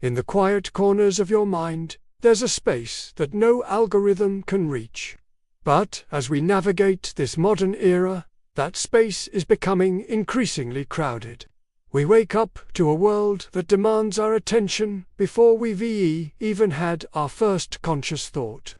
In the quiet corners of your mind, there's a space that no algorithm can reach. But as we navigate this modern era, that space is becoming increasingly crowded. We wake up to a world that demands our attention before we've even had our first conscious thought.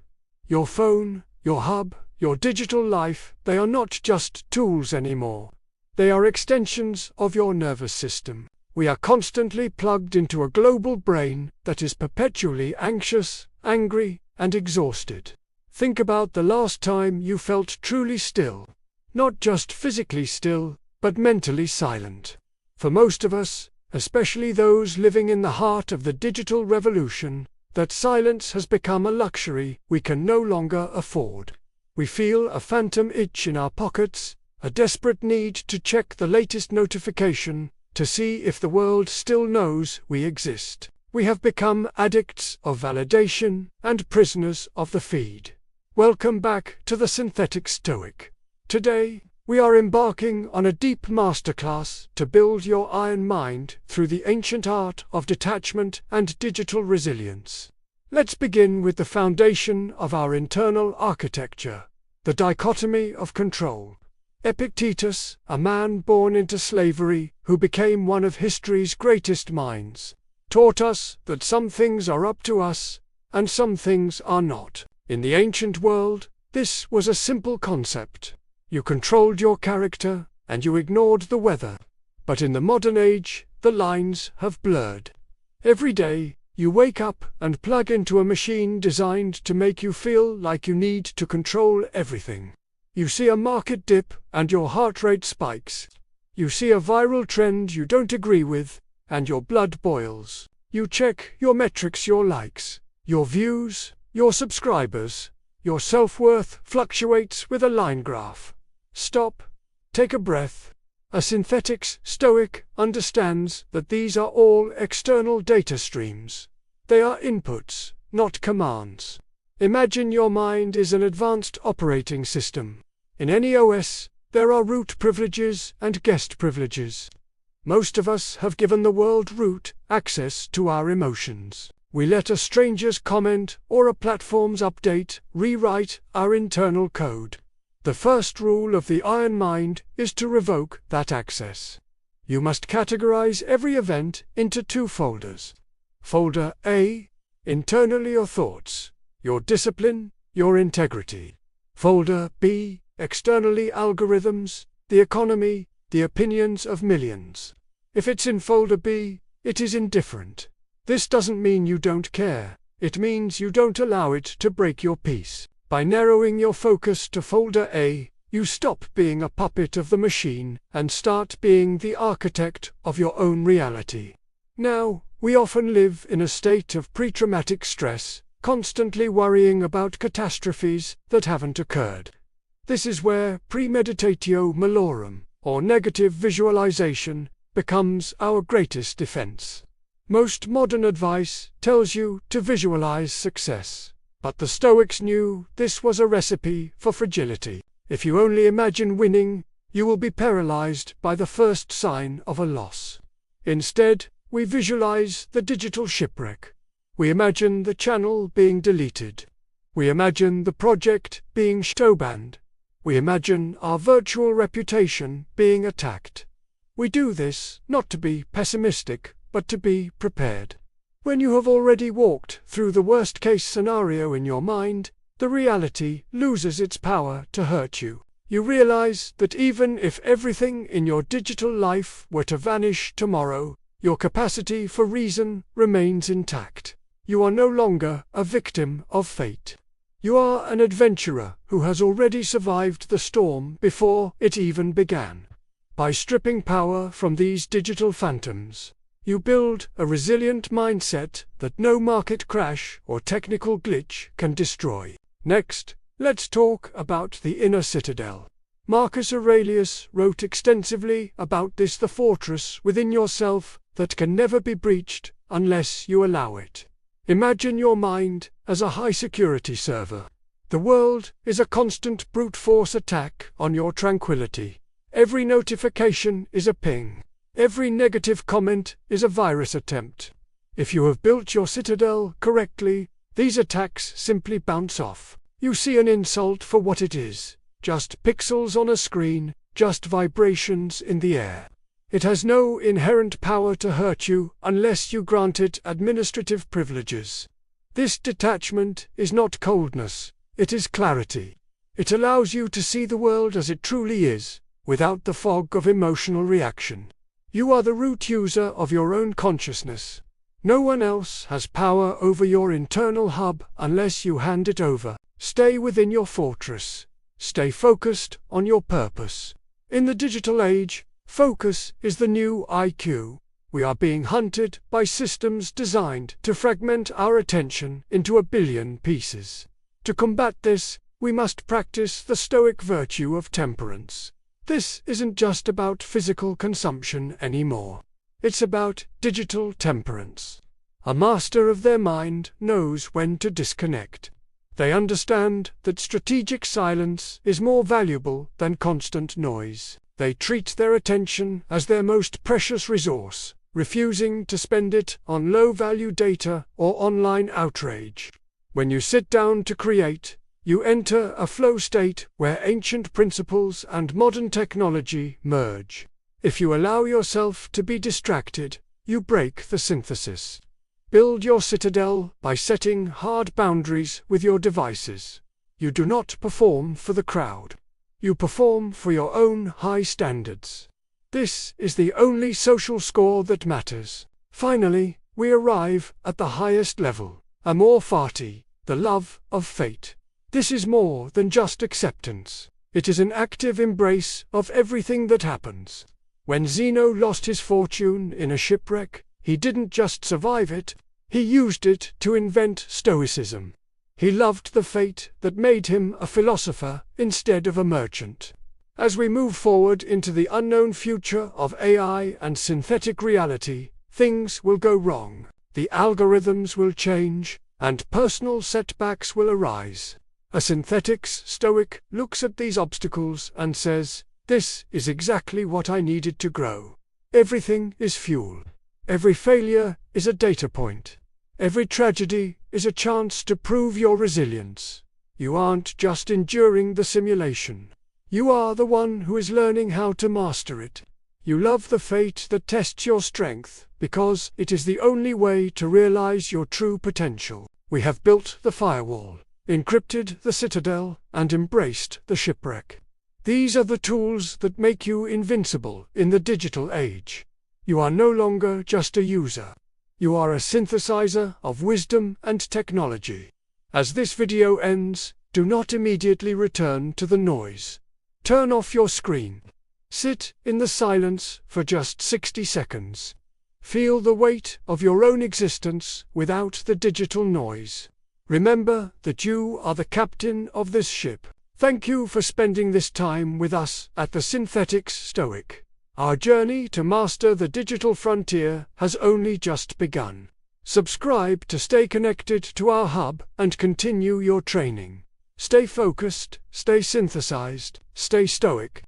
Your phone, your hub, your digital life, they are not just tools anymore. They are extensions of your nervous system. We are constantly plugged into a global brain that is perpetually anxious, angry, and exhausted. Think about the last time you felt truly still. Not just physically still, but mentally silent. For most of us, especially those living in the heart of the digital revolution, that silence has become a luxury we can no longer afford. We feel a phantom itch in our pockets, a desperate need to check the latest notification, to see if the world still knows we exist. We have become addicts of validation and prisoners of the feed. Welcome back to the Synthetix Stoic. Today, we are embarking on a deep masterclass to build your iron mind through the ancient art of detachment and digital resilience. Let's begin with the foundation of our internal architecture, the dichotomy of control. Epictetus, a man born into slavery, who became one of history's greatest minds, taught us that some things are up to us, and some things are not. In the ancient world, this was a simple concept. You controlled your character, and you ignored the weather. But in the modern age, the lines have blurred. Every day, you wake up and plug into a machine designed to make you feel like you need to control everything. You see a market dip, and your heart rate spikes. You see a viral trend you don't agree with, and your blood boils. You check your metrics, your likes, your views, your subscribers. Your self-worth fluctuates with a line graph. Stop. Take a breath. A Synthetix Stoic understands that these are all external data streams. They are inputs, not commands. Imagine your mind is an advanced operating system. In any OS, there are root privileges and guest privileges. Most of us have given the world root access to our emotions. We let a stranger's comment or a platform's update rewrite our internal code. The first rule of the iron mind is to revoke that access. You must categorize every event into two folders. Folder A, internally your thoughts, your discipline, your integrity. Folder B, externally algorithms, the economy, the opinions of millions. If it's in folder B, it is indifferent. This doesn't mean you don't care. It means you don't allow it to break your peace. By narrowing your focus to folder A, you stop being a puppet of the machine and start being the architect of your own reality. Now, we often live in a state of pre-traumatic stress, constantly worrying about catastrophes that haven't occurred. This is where premeditatio malorum, or negative visualization, becomes our greatest defense. Most modern advice tells you to visualize success. But the Stoics knew this was a recipe for fragility. If you only imagine winning, you will be paralyzed by the first sign of a loss. Instead, we visualize the digital shipwreck. We imagine the channel being deleted. We imagine the project being showbanned. We imagine our virtual reputation being attacked. We do this not to be pessimistic, but to be prepared. When you have already walked through the worst-case scenario in your mind, the reality loses its power to hurt you. You realize that even if everything in your digital life were to vanish tomorrow, your capacity for reason remains intact. You are no longer a victim of fate. You are an adventurer who has already survived the storm before it even began. By stripping power from these digital phantoms, you build a resilient mindset that no market crash or technical glitch can destroy. Next, let's talk about the Inner Citadel. Marcus Aurelius wrote extensively about this: the fortress within yourself that can never be breached unless you allow it. Imagine your mind as a high-security server. The world is a constant brute force attack on your tranquility. Every notification is a ping. Every negative comment is a virus attempt. If you have built your citadel correctly, these attacks simply bounce off. You see an insult for what it is, just pixels on a screen, just vibrations in the air. It has no inherent power to hurt you unless you grant it administrative privileges. This detachment is not coldness, it is clarity. It allows you to see the world as it truly is, without the fog of emotional reaction. You are the root user of your own consciousness. No one else has power over your internal hub unless you hand it over. Stay within your fortress. Stay focused on your purpose. In the digital age, focus is the new IQ. We are being hunted by systems designed to fragment our attention into a billion pieces. To combat this, we must practice the Stoic virtue of temperance. This isn't just about physical consumption anymore. It's about digital temperance. A master of their mind knows when to disconnect. They understand that strategic silence is more valuable than constant noise. They treat their attention as their most precious resource, refusing to spend it on low-value data or online outrage. When you sit down to create, you enter a flow state where ancient principles and modern technology merge. If you allow yourself to be distracted, you break the synthesis. Build your citadel by setting hard boundaries with your devices. You do not perform for the crowd. You perform for your own high standards. This is the only social score that matters. Finally, we arrive at the highest level, Amor Fati, the love of fate. This is more than just acceptance. It is an active embrace of everything that happens. When Zeno lost his fortune in a shipwreck, he didn't just survive it, he used it to invent Stoicism. He loved the fate that made him a philosopher instead of a merchant. As we move forward into the unknown future of AI and synthetic reality, things will go wrong, the algorithms will change, and personal setbacks will arise. A Synthetix Stoic looks at these obstacles and says, "This is exactly what I needed to grow." Everything is fuel. Every failure is a data point. Every tragedy is a chance to prove your resilience. You aren't just enduring the simulation. You are the one who is learning how to master it. You love the fate that tests your strength, because it is the only way to realize your true potential. We have built the firewall, encrypted the citadel, and embraced the shipwreck. These are the tools that make you invincible in the digital age. You are no longer just a user. You are a synthesizer of wisdom and technology. As this video ends, do not immediately return to the noise. Turn off your screen. Sit in the silence for just 60 seconds. Feel the weight of your own existence without the digital noise. Remember that you are the captain of this ship. Thank you for spending this time with us at the Synthetix Stoic. Our journey to master the digital frontier has only just begun. Subscribe to stay connected to our hub and continue your training. Stay focused, stay synthesized, stay stoic.